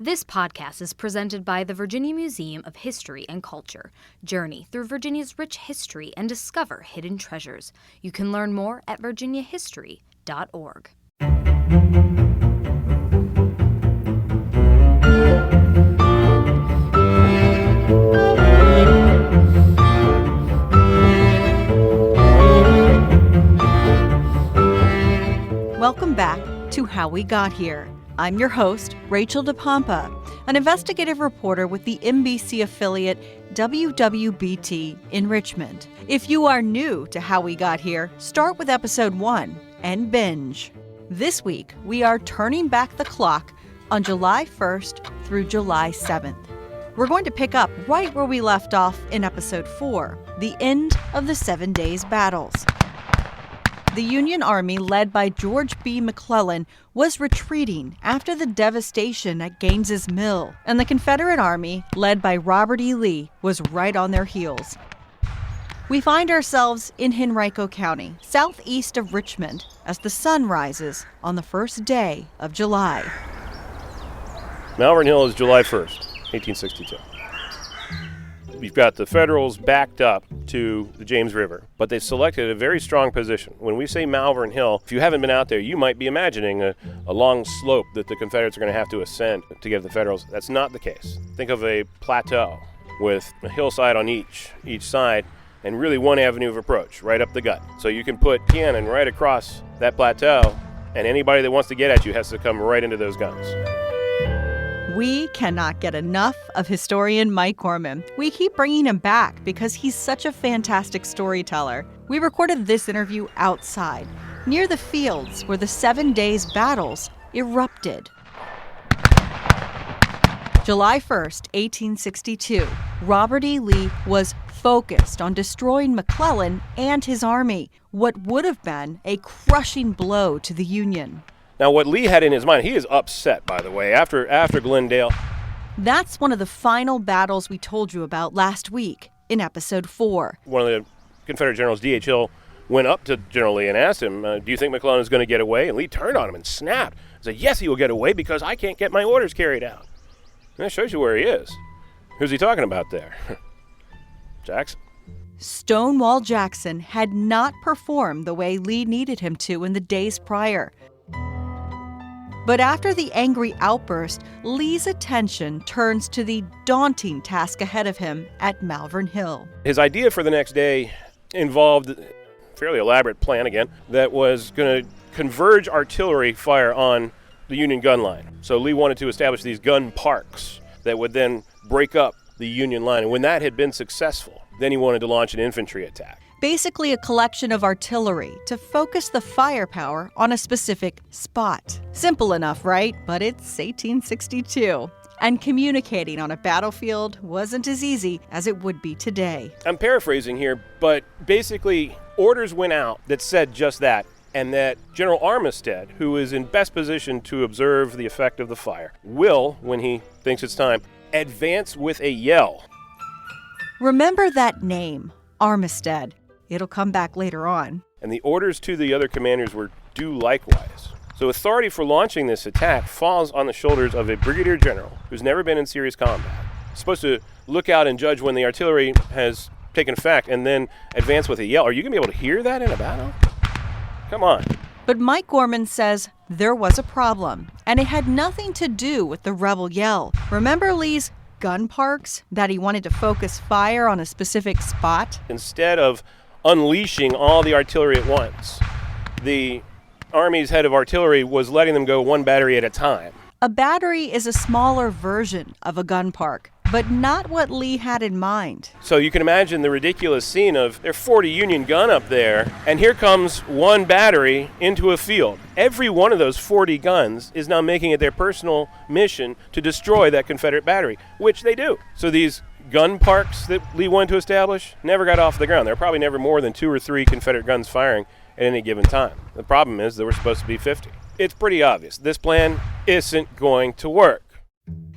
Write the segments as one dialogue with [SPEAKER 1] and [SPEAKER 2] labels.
[SPEAKER 1] This podcast is presented by the Virginia Museum of History and Culture. Journey through Virginia's rich history and discover hidden treasures. You can learn more at virginiahistory.org.
[SPEAKER 2] Welcome back to How We Got Here. I'm your host, Rachel DePompa, an investigative reporter with the NBC affiliate WWBT in Richmond. If you are new to How We Got Here, start with episode 1 and binge. This week, we are turning back the clock on July 1st through July 7th. We're going to pick up right where we left off in episode 4, the end of the 7 Days Battles. The Union Army, led by George B. McClellan, was retreating after the devastation at Gaines's Mill, and the Confederate Army, led by Robert E. Lee, was right on their heels. We find ourselves in Henrico County, southeast of Richmond, as the sun rises on the first day of July.
[SPEAKER 3] Malvern Hill is July 1st, 1862. You've got the Federals backed up to the James River, but they've selected a very strong position. When we say Malvern Hill, if you haven't been out there, you might be imagining a long slope that the Confederates are going to have to ascend to give the Federals. That's not the case. Think of a plateau with a hillside on each side and really one avenue of approach right up the gut. So you can put cannon right across that plateau, and anybody that wants to get at you has to come right into those guns.
[SPEAKER 2] We cannot get enough of historian Mike Gorman. We keep bringing him back because he's such a fantastic storyteller. We recorded this interview outside, near the fields where the 7 Days Battles erupted. July 1st, 1862, Robert E. Lee was focused on destroying McClellan and his army, what would have been a crushing blow to the Union.
[SPEAKER 3] Now, what Lee had in his mind, he is upset, by the way, after Glendale.
[SPEAKER 2] That's one of the final battles we told you about last week in episode 4.
[SPEAKER 3] One of the Confederate generals, D.H. Hill, went up to General Lee and asked him, do you think McClellan is going to get away? And Lee turned on him and snapped. He said, yes, he will get away because I can't get my orders carried out. And that shows you where he is. Who's he talking about there? Jackson.
[SPEAKER 2] Stonewall Jackson had not performed the way Lee needed him to in the days prior. But after the angry outburst, Lee's attention turns to the daunting task ahead of him at Malvern Hill.
[SPEAKER 3] His idea for the next day involved a fairly elaborate plan again that was going to converge artillery fire on the Union gun line. So Lee wanted to establish these gun parks that would then break up the Union line. And when that had been successful, then he wanted to launch an infantry attack.
[SPEAKER 2] Basically a collection of artillery to focus the firepower on a specific spot. Simple enough, right? But it's 1862. And communicating on a battlefield wasn't as easy as it would be today.
[SPEAKER 3] I'm paraphrasing here, but basically orders went out that said just that, and that General Armistead, who is in best position to observe the effect of the fire, will, when he thinks it's time, advance with a yell.
[SPEAKER 2] Remember that name, Armistead. It'll come back later on.
[SPEAKER 3] And the orders to the other commanders were do likewise. So authority for launching this attack falls on the shoulders of a brigadier general who's never been in serious combat. He's supposed to look out and judge when the artillery has taken effect and then advance with a yell. Are you going to be able to hear that in a battle? Come on.
[SPEAKER 2] But Mike Gorman says there was a problem, and it had nothing to do with the rebel yell. Remember Lee's gun parks that he wanted to focus fire on a specific spot?
[SPEAKER 3] Instead of unleashing all the artillery at once, the Army's head of artillery was letting them go one battery at a time.
[SPEAKER 2] A battery is a smaller version of a gun park, but not what Lee had in mind.
[SPEAKER 3] So you can imagine the ridiculous scene of there are 40 Union gun up there, and here comes one battery into a field. Every one of those 40 guns is now making it their personal mission to destroy that Confederate battery, which they do. So these gun parks that Lee wanted to establish never got off the ground. There were probably never more than 2 or 3 Confederate guns firing at any given time. The problem is there were supposed to be 50. It's pretty obvious. This plan isn't going to work.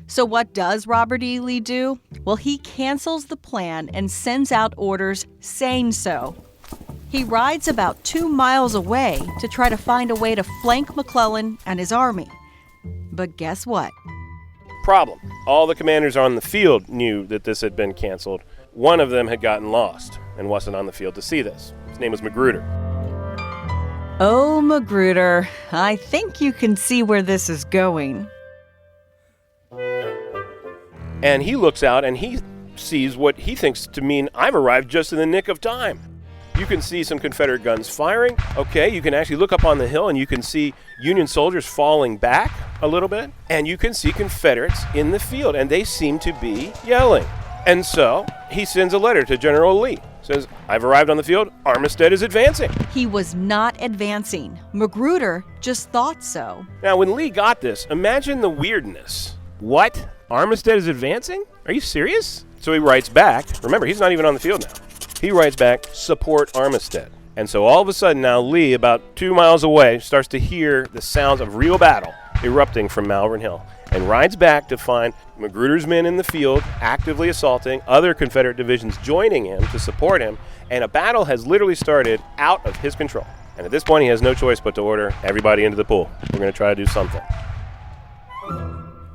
[SPEAKER 2] So what does Robert E. Lee do? Well, he cancels the plan and sends out orders saying so. He rides about 2 miles away to try to find a way to flank McClellan and his army. But guess what?
[SPEAKER 3] Problem. All the commanders on the field knew that this had been canceled. One of them had gotten lost and wasn't on the field to see this. His name was Magruder.
[SPEAKER 2] Oh, Magruder, I think you can see where this is going.
[SPEAKER 3] And he looks out and he sees what he thinks to mean, I've arrived just in the nick of time. You can see some Confederate guns firing. Okay, you can actually look up on the hill and you can see Union soldiers falling back a little bit. And you can see Confederates in the field, and they seem to be yelling. And so he sends a letter to General Lee. Says, I've arrived on the field. Armistead is advancing.
[SPEAKER 2] He was not advancing. Magruder just thought so.
[SPEAKER 3] Now, when Lee got this, imagine the weirdness. What? Armistead is advancing? Are you serious? So he writes back. Remember, he's not even on the field now. He writes back, support Armistead. And so all of a sudden now Lee, about 2 miles away, starts to hear the sounds of real battle erupting from Malvern Hill and rides back to find Magruder's men in the field actively assaulting, other Confederate divisions joining him to support him, and a battle has literally started out of his control. And at this point, he has no choice but to order everybody into the pool. We're going to try to do something.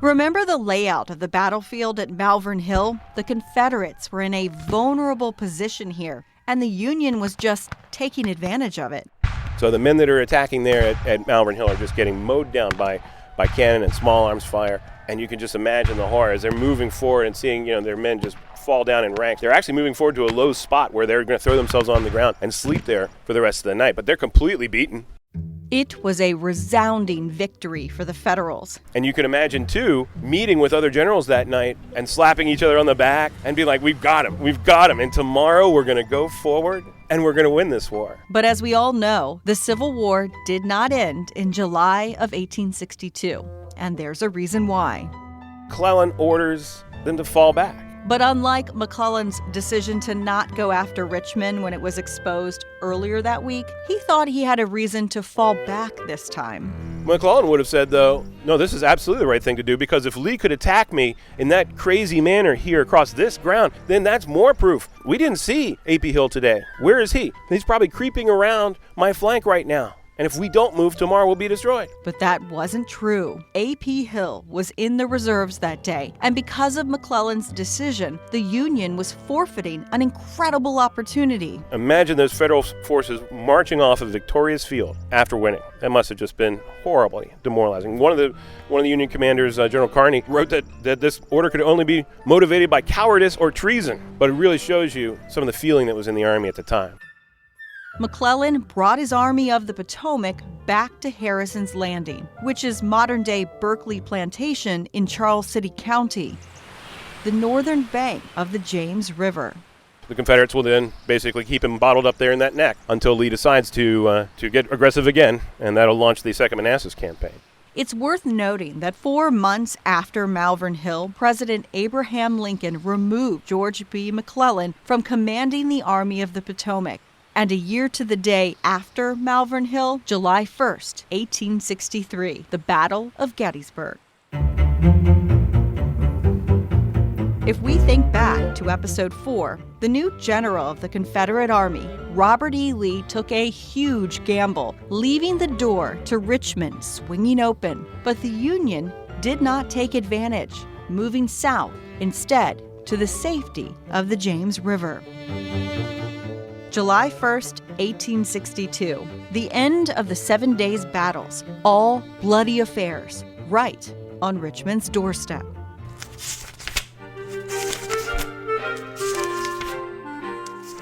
[SPEAKER 2] Remember the layout of the battlefield at Malvern Hill? The Confederates were in a vulnerable position here, and the Union was just taking advantage of it.
[SPEAKER 3] So the men that are attacking there at Malvern Hill are just getting mowed down by cannon and small arms fire. And you can just imagine the horror as they're moving forward and seeing, their men just fall down in ranks. They're actually moving forward to a low spot where they're going to throw themselves on the ground and sleep there for the rest of the night. But they're completely beaten.
[SPEAKER 2] It was a resounding victory for the Federals.
[SPEAKER 3] And you can imagine, too, meeting with other generals that night and slapping each other on the back and being like, we've got him. And tomorrow we're going to go forward and we're going to win this war.
[SPEAKER 2] But as we all know, the Civil War did not end in July of 1862. And there's a reason why.
[SPEAKER 3] McClellan orders them to fall back.
[SPEAKER 2] But unlike McClellan's decision to not go after Richmond when it was exposed earlier that week, he thought he had a reason to fall back this time.
[SPEAKER 3] McClellan would have said, though, no, this is absolutely the right thing to do, because if Lee could attack me in that crazy manner here across this ground, then that's more proof. We didn't see A.P. Hill today. Where is he? He's probably creeping around my flank right now. And if we don't move, tomorrow we'll be destroyed.
[SPEAKER 2] But that wasn't true. A.P. Hill was in the reserves that day, and because of McClellan's decision, the Union was forfeiting an incredible opportunity.
[SPEAKER 3] Imagine those Federal forces marching off a victorious field after winning. That must have just been horribly demoralizing. One of the Union commanders, General Kearney, wrote that this order could only be motivated by cowardice or treason. But it really shows you some of the feeling that was in the Army at the time.
[SPEAKER 2] McClellan brought his Army of the Potomac back to Harrison's Landing, which is modern-day Berkeley Plantation in Charles City County, the northern bank of the James River.
[SPEAKER 3] The Confederates will then basically keep him bottled up there in that neck until Lee decides to get aggressive again, and that'll launch the Second Manassas campaign.
[SPEAKER 2] It's worth noting that 4 months after Malvern Hill, President Abraham Lincoln removed George B. McClellan from commanding the Army of the Potomac. And a year to the day after Malvern Hill, July 1st, 1863, the Battle of Gettysburg. If we think back to Episode 4, the new general of the Confederate Army, Robert E. Lee, took a huge gamble, leaving the door to Richmond swinging open. But the Union did not take advantage, moving south instead to the safety of the James River. July 1st, 1862, the end of the 7 days' battles, all bloody affairs, right on Richmond's doorstep.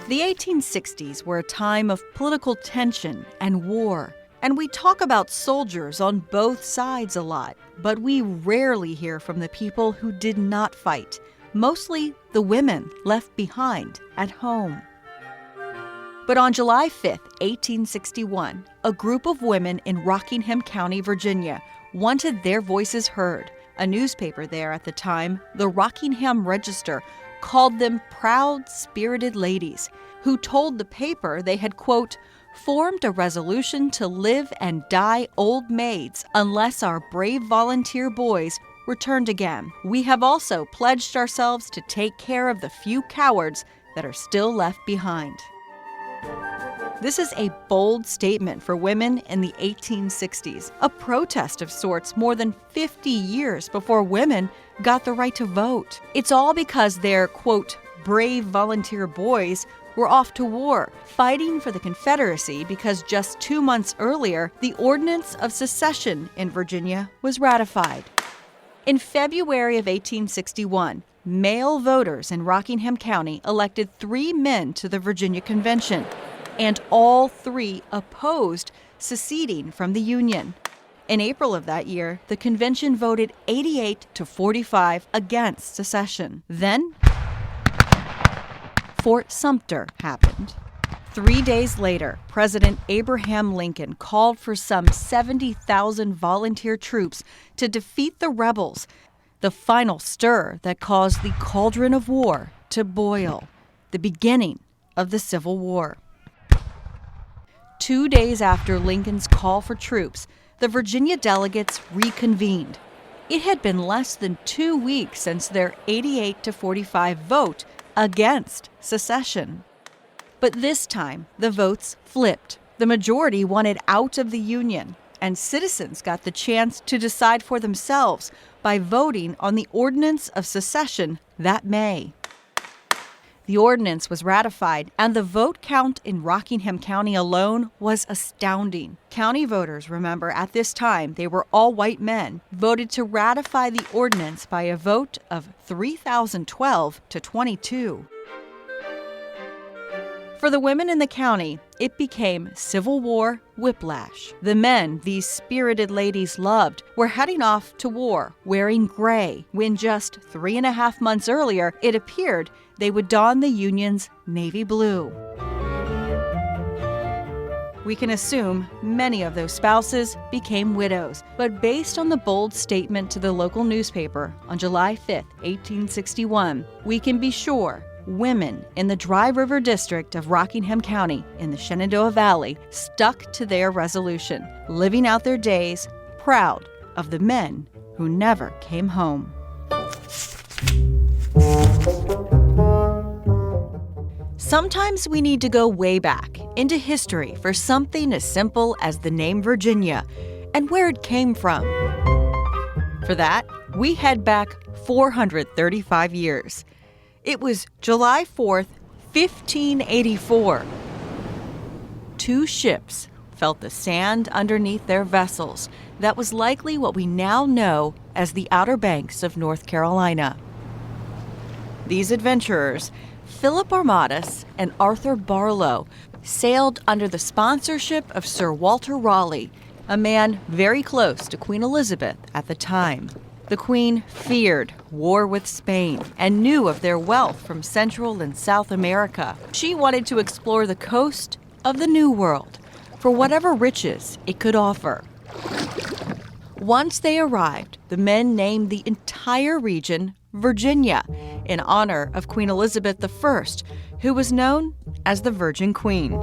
[SPEAKER 2] The 1860s were a time of political tension and war, and we talk about soldiers on both sides a lot, but we rarely hear from the people who did not fight, mostly the women left behind at home. But on July 5, 1861, a group of women in Rockingham County, Virginia, wanted their voices heard. A newspaper there at the time, the Rockingham Register, called them proud, spirited ladies, who told the paper they had, quote, formed a resolution to live and die old maids unless our brave volunteer boys returned again. We have also pledged ourselves to take care of the few cowards that are still left behind. This is a bold statement for women in the 1860s, a protest of sorts more than 50 years before women got the right to vote. It's all because their, quote, brave volunteer boys were off to war, fighting for the Confederacy because just 2 months earlier, the Ordinance of Secession in Virginia was ratified. In February of 1861, male voters in Rockingham County elected 3 men to the Virginia Convention, and all 3 opposed seceding from the Union. In April of that year, the convention voted 88 to 45 against secession. Then, Fort Sumter happened. 3 days later, President Abraham Lincoln called for some 70,000 volunteer troops to defeat the rebels, the final stir that caused the cauldron of war to boil, the beginning of the Civil War. 2 days after Lincoln's call for troops, the Virginia delegates reconvened. It had been less than 2 weeks since their 88 to 45 vote against secession. But this time, the votes flipped. The majority wanted out of the Union, and citizens got the chance to decide for themselves by voting on the Ordinance of Secession that May. The ordinance was ratified, and the vote count in Rockingham County alone was astounding. County voters, remember, at this time, they were all white men, voted to ratify the ordinance by a vote of 3,012 to 22. For the women in the county, it became Civil War whiplash. The men these spirited ladies loved were heading off to war wearing gray, when just 3.5 months earlier, it appeared they would don the Union's navy blue. We can assume many of those spouses became widows, but based on the bold statement to the local newspaper on July 5, 1861, we can be sure women in the Dry River District of Rockingham County in the Shenandoah Valley stuck to their resolution, living out their days proud of the men who never came home. Sometimes we need to go way back into history for something as simple as the name Virginia and where it came from. For that, we head back 435 years. It was July 4th, 1584. 2 ships felt the sand underneath their vessels. That was likely what we now know as the Outer Banks of North Carolina. These adventurers, Philip Armadas and Arthur Barlow, sailed under the sponsorship of Sir Walter Raleigh, a man very close to Queen Elizabeth at the time. The Queen feared war with Spain and knew of their wealth from Central and South America. She wanted to explore the coast of the New World for whatever riches it could offer. Once they arrived, the men named the entire region Virginia in honor of Queen Elizabeth I, who was known as the Virgin Queen.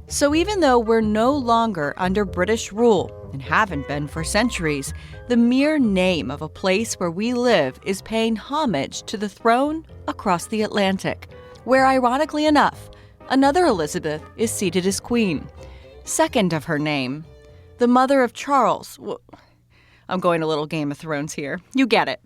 [SPEAKER 2] So even though we're no longer under British rule, and haven't been for centuries, the mere name of a place where we live is paying homage to the throne across the Atlantic, where, ironically enough, another Elizabeth is seated as queen. Second of her name, the mother of Charles. I'm going a little Game of Thrones here. You get it.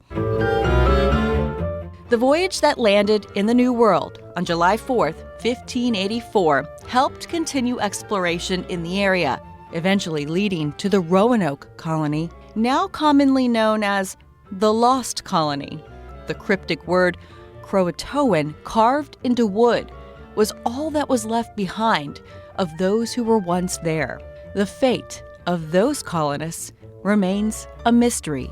[SPEAKER 2] The voyage that landed in the New World on July 4th, 1584, helped continue exploration in the area, eventually leading to the Roanoke colony, now commonly known as the Lost Colony. The cryptic word Croatoan, carved into wood, was all that was left behind of those who were once there. The fate of those colonists remains a mystery.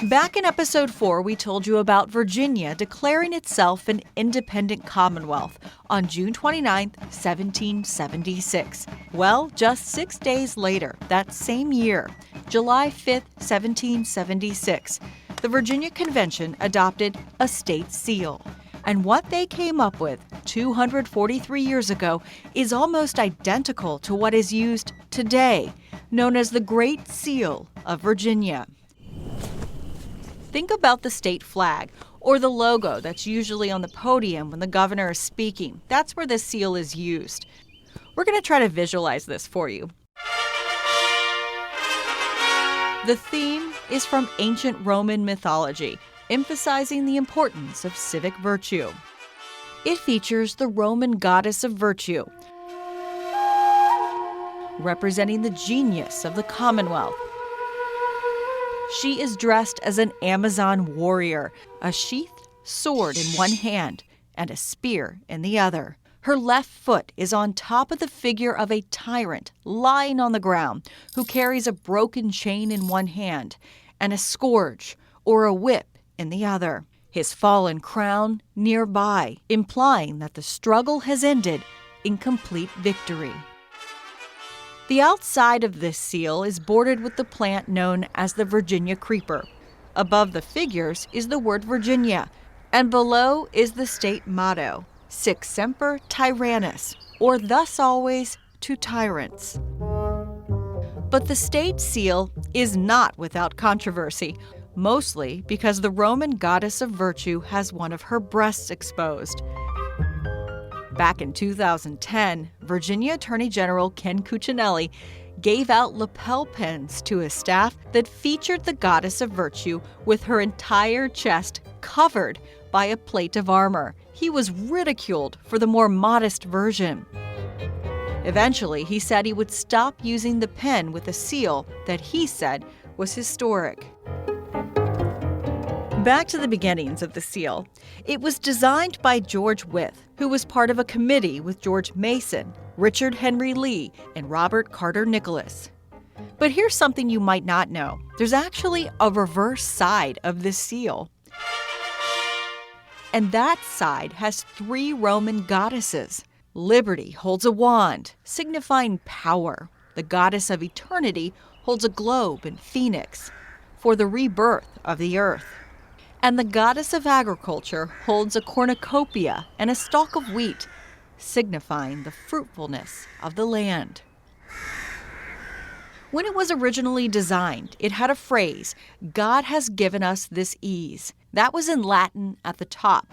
[SPEAKER 2] Back in episode 4, we told you about Virginia declaring itself an independent commonwealth on June 29, 1776. Well, just 6 days later, that same year, July 5, 1776, the Virginia Convention adopted a state seal. And what they came up with 243 years ago is almost identical to what is used today, known as the Great Seal of Virginia. Think about the state flag, or the logo that's usually on the podium when the governor is speaking. That's where this seal is used. We're going to try to visualize this for you. The theme is from ancient Roman mythology, emphasizing the importance of civic virtue. It features the Roman goddess of virtue, representing the genius of the Commonwealth. She is dressed as an Amazon warrior, a sheathed sword in one hand and a spear in the other. Her left foot is on top of the figure of a tyrant lying on the ground who carries a broken chain in one hand and a scourge or a whip in the other. His fallen crown nearby, implying that the struggle has ended in complete victory. The outside of this seal is bordered with the plant known as the Virginia creeper. Above the figures is the word Virginia, and below is the state motto, Sic Semper Tyrannis, or thus always to tyrants. But the state seal is not without controversy, mostly because the Roman goddess of virtue has one of her breasts exposed. Back in 2010, Virginia Attorney General Ken Cuccinelli gave out lapel pins to his staff that featured the goddess of virtue with her entire chest covered by a plate of armor. He was ridiculed for the more modest version. Eventually, he said he would stop using the pen with a seal that he said was historic. Back to the beginnings of the seal. It was designed by George Wythe, who was part of a committee with George Mason, Richard Henry Lee, and Robert Carter Nicholas. But here's something you might not know. There's actually a reverse side of this seal. And that side has 3 Roman goddesses. Liberty holds a wand, signifying power. The goddess of eternity holds a globe and phoenix for the rebirth of the earth. And the goddess of agriculture holds a cornucopia and a stalk of wheat, signifying the fruitfulness of the land. When it was originally designed, it had a phrase, "God has given us this ease." That was in Latin at the top.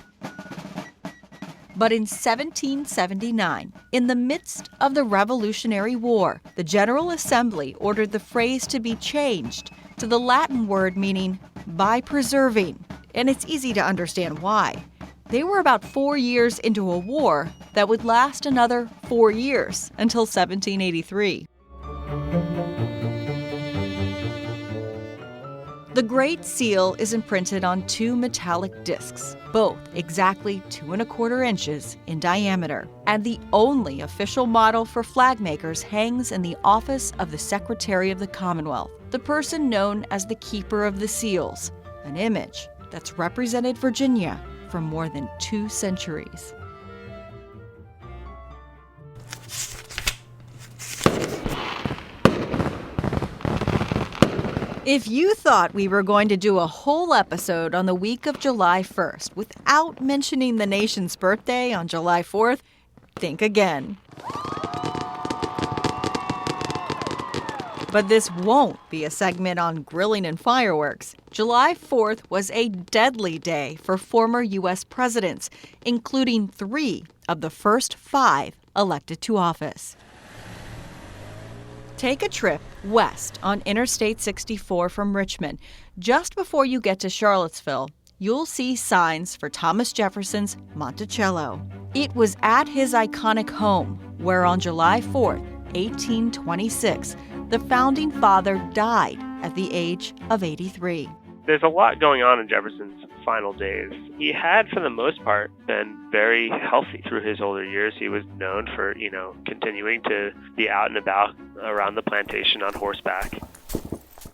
[SPEAKER 2] But in 1779, in the midst of the Revolutionary War, the General Assembly ordered the phrase to be changed to the Latin word meaning "by preserving." And it's easy to understand why. They were about 4 years into a war that would last another 4 years until 1783. The Great Seal is imprinted on 2 metallic discs, both exactly 2¼ inches in diameter. And the only official model for flag makers hangs in the office of the Secretary of the Commonwealth, the person known as the Keeper of the Seals, an image that's represented Virginia for more than 2 centuries. If you thought we were going to do a whole episode on the week of July 1st without mentioning the nation's birthday on July 4th, think again. But this won't be a segment on grilling and fireworks. July 4th was a deadly day for former U.S. presidents, including 3 of the first 5 elected to office. Take a trip west on Interstate 64 from Richmond. Just before you get to Charlottesville, you'll see signs for Thomas Jefferson's Monticello. It was at his iconic home where on July 4th, 1826, the founding father died at the age of 83.
[SPEAKER 3] There's a lot going on in Jefferson's final days. He had, for the most part, been very healthy through his older years. He was known for, continuing to be out and about around the plantation on horseback.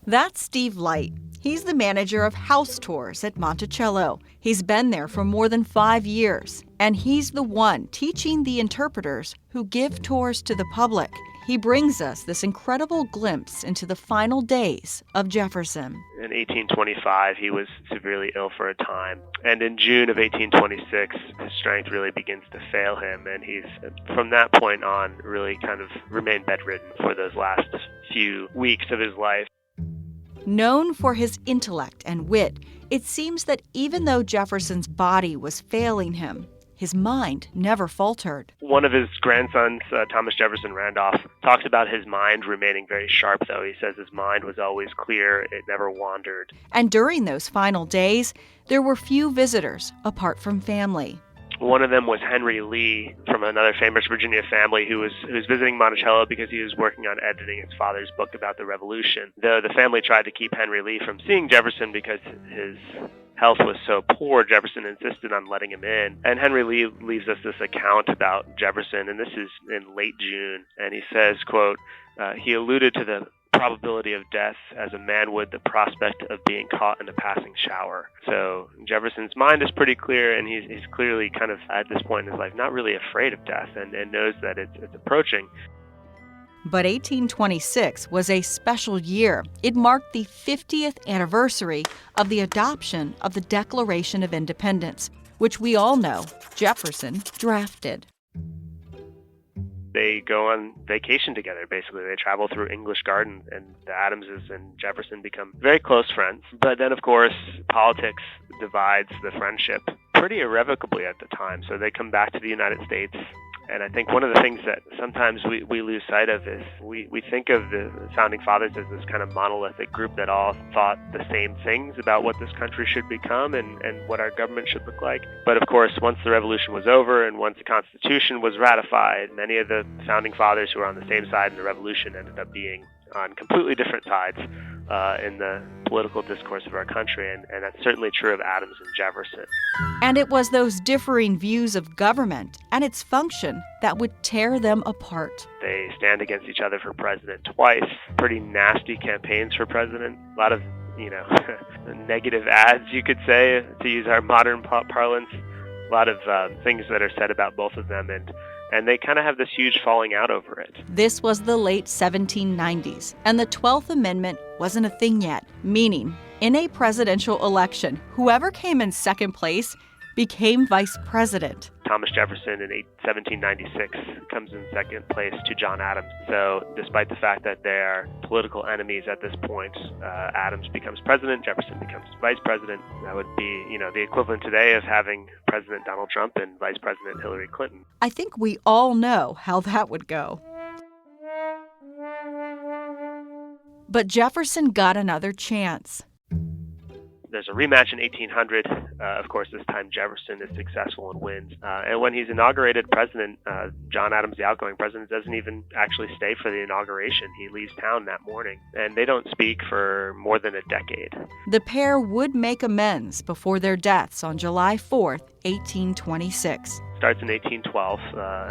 [SPEAKER 2] That's Steve Light. He's the manager of house tours at Monticello. He's been there for more than 5 years, and he's the one teaching the interpreters who give tours to the public. He brings us this incredible glimpse into the final days of Jefferson.
[SPEAKER 3] In 1825, he was severely ill for a time. And in June of 1826, his strength really begins to fail him. And he's, from that point on, really kind of remained bedridden for those last few weeks of his life.
[SPEAKER 2] Known for his intellect and wit, it seems that even though Jefferson's body was failing him, his mind never faltered.
[SPEAKER 4] One of his grandsons, Thomas Jefferson Randolph, talks about his mind remaining very sharp, though. He says his mind was always clear, it never wandered.
[SPEAKER 2] And during those final days, there were few visitors apart from family.
[SPEAKER 4] One of them was Henry Lee from another famous Virginia family who was visiting Monticello because he was working on editing his father's book about the Revolution. Though the family tried to keep Henry Lee from seeing Jefferson because his health was so poor, Jefferson insisted on letting him in. And Henry Lee leaves us this account about Jefferson, and this is in late June. And he says, quote, he alluded to the probability of death as a man would the prospect of being caught in a passing shower. So Jefferson's mind is pretty clear, and he's clearly kind of, at this point in his life, not really afraid of death and knows that it's approaching.
[SPEAKER 2] But 1826 was a special year. It marked the 50th anniversary of the adoption of the Declaration of Independence, which we all know Jefferson drafted.
[SPEAKER 4] They go on vacation together, basically. They travel through English Garden, and the Adamses and Jefferson become very close friends. But then, of course, politics divides the friendship pretty irrevocably at the time. So they come back to the United States. And I think one of the things that sometimes we lose sight of is we think of the Founding Fathers as this kind of monolithic group that all thought the same things about what this country should become and what our government should look like. But of course, once the Revolution was over and once the Constitution was ratified, many of the Founding Fathers who were on the same side in the Revolution ended up being on completely different sides in the political discourse of our country, and that's certainly true of Adams and Jefferson.
[SPEAKER 2] And it was those differing views of government and its function that would tear them apart.
[SPEAKER 4] They stand against each other for president twice. Pretty nasty campaigns for president. A lot of, negative ads, you could say, to use our modern parlance. A lot of things that are said about both of them, and they kind of have this huge falling out over it.
[SPEAKER 2] This was the late 1790s, and the 12th Amendment wasn't a thing yet, meaning in a presidential election, whoever came in second place became vice president.
[SPEAKER 4] Thomas Jefferson in 1796 comes in second place to John Adams. So despite the fact that they are political enemies at this point, Adams becomes president, Jefferson becomes vice president. That would be, the equivalent today of having President Donald Trump and Vice President Hillary Clinton.
[SPEAKER 2] I think we all know how that would go. But Jefferson got another chance.
[SPEAKER 4] There's a rematch in 1800. Of course, this time Jefferson is successful and wins. And when he's inaugurated president, John Adams, the outgoing president, doesn't even actually stay for the inauguration. He leaves town that morning, and they don't speak for more than a decade.
[SPEAKER 2] The pair would make amends before their deaths on July 4th, 1826.
[SPEAKER 4] Starts in 1812.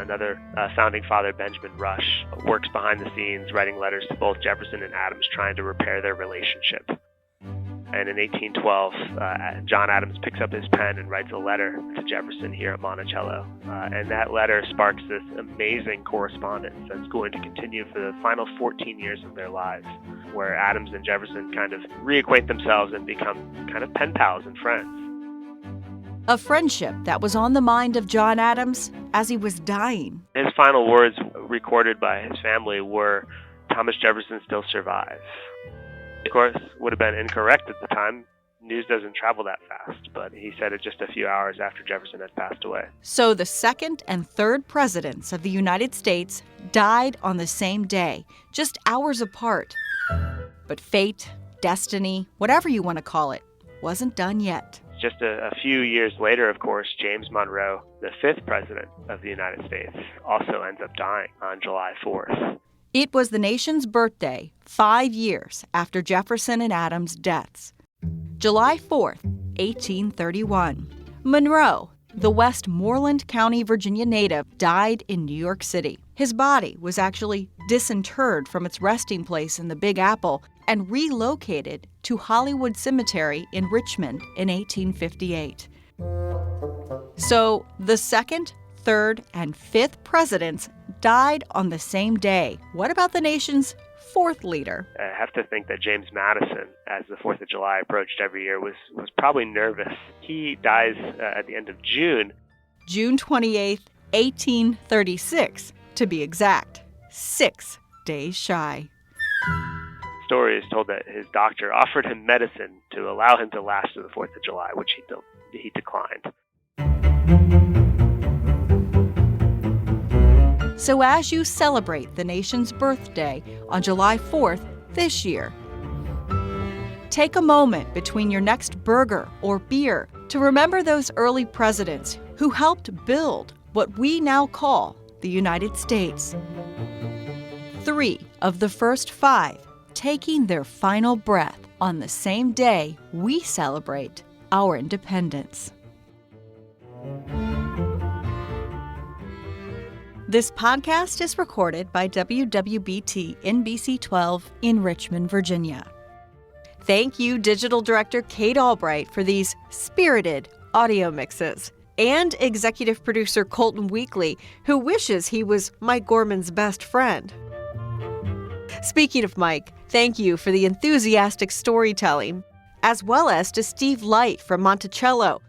[SPEAKER 4] Another founding father, Benjamin Rush, works behind the scenes, writing letters to both Jefferson and Adams, trying to repair their relationship. And in 1812, John Adams picks up his pen and writes a letter to Jefferson here at Monticello. And that letter sparks this amazing correspondence that's going to continue for the final 14 years of their lives, where Adams and Jefferson kind of reacquaint themselves and become kind of pen pals and friends.
[SPEAKER 2] A friendship that was on the mind of John Adams as he was dying.
[SPEAKER 4] His final words, recorded by his family, were, "Thomas Jefferson still survives." Of course, would have been incorrect at the time. News doesn't travel that fast, but he said it just a few hours after Jefferson had passed away.
[SPEAKER 2] So the second and third presidents of the United States died on the same day, just hours apart. But fate, destiny, whatever you want to call it, wasn't done yet.
[SPEAKER 4] Just a few years later, of course, James Monroe, the fifth president of the United States, also ends up dying on July 4th.
[SPEAKER 2] It was the nation's birthday, 5 years after Jefferson and Adams' deaths. July 4th, 1831. Monroe, the Westmoreland County, Virginia native, died in New York City. His body was actually disinterred from its resting place in the Big Apple and relocated to Hollywood Cemetery in Richmond in 1858. So the second, third, and fifth presidents died on the same day. What about the nation's fourth leader?
[SPEAKER 4] I have to think that James Madison, as the 4th of July approached every year, was probably nervous. He dies at the end of June.
[SPEAKER 2] June 28th, 1836, to be exact. 6 days shy.
[SPEAKER 4] story is told that his doctor offered him medicine to allow him to last to the 4th of July, which he declined.
[SPEAKER 2] So as you celebrate the nation's birthday on July 4th this year, take a moment between your next burger or beer to remember those early presidents who helped build what we now call the United States. 3 of the first 5 taking their final breath on the same day we celebrate our independence. This podcast is recorded by WWBT NBC 12 in Richmond, Virginia. Thank you, Digital Director Kate Albright, for these spirited audio mixes, and Executive Producer Colton Weekly, who wishes he was Mike Gorman's best friend. Speaking of Mike, thank you for the enthusiastic storytelling, as well as to Steve Light from Monticello.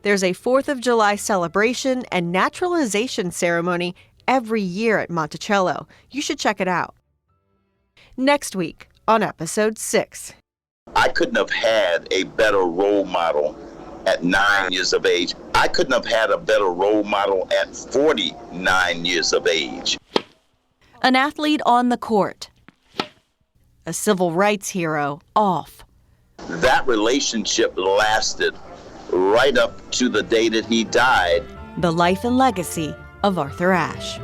[SPEAKER 2] There's a 4th of July celebration and naturalization ceremony every year at Monticello. You should check it out. Next week on episode 6.
[SPEAKER 5] I couldn't have had a better role model at 9 years of age. I couldn't have had a better role model at 49 years of age.
[SPEAKER 2] An athlete on the court. A civil rights hero off.
[SPEAKER 5] That relationship lasted right up to the day that he died.
[SPEAKER 2] The life and legacy of Arthur Ashe.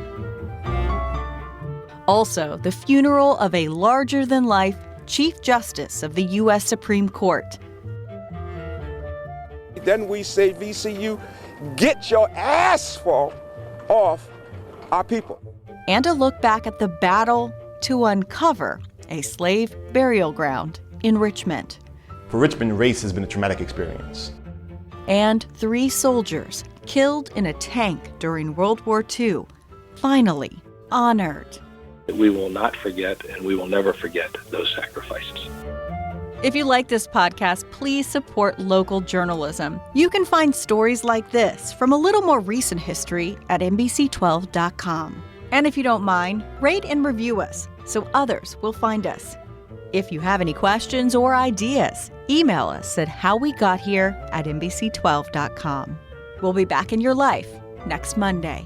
[SPEAKER 2] Also, the funeral of a larger-than-life Chief Justice of the U.S. Supreme Court.
[SPEAKER 6] Then we say, VCU, get your asphalt off our people.
[SPEAKER 2] And a look back at the battle to uncover a slave burial ground in Richmond.
[SPEAKER 7] For Richmond, race has been a traumatic experience.
[SPEAKER 2] And 3 soldiers killed in a tank during World War II, finally honored.
[SPEAKER 8] We will not forget, and we will never forget those sacrifices.
[SPEAKER 2] If you like this podcast, please support local journalism. You can find stories like this from a little more recent history at NBC12.com. And if you don't mind, rate and review us so others will find us. If you have any questions or ideas, email us at howwegothere@NBC12.com. We'll be back in your life next Monday.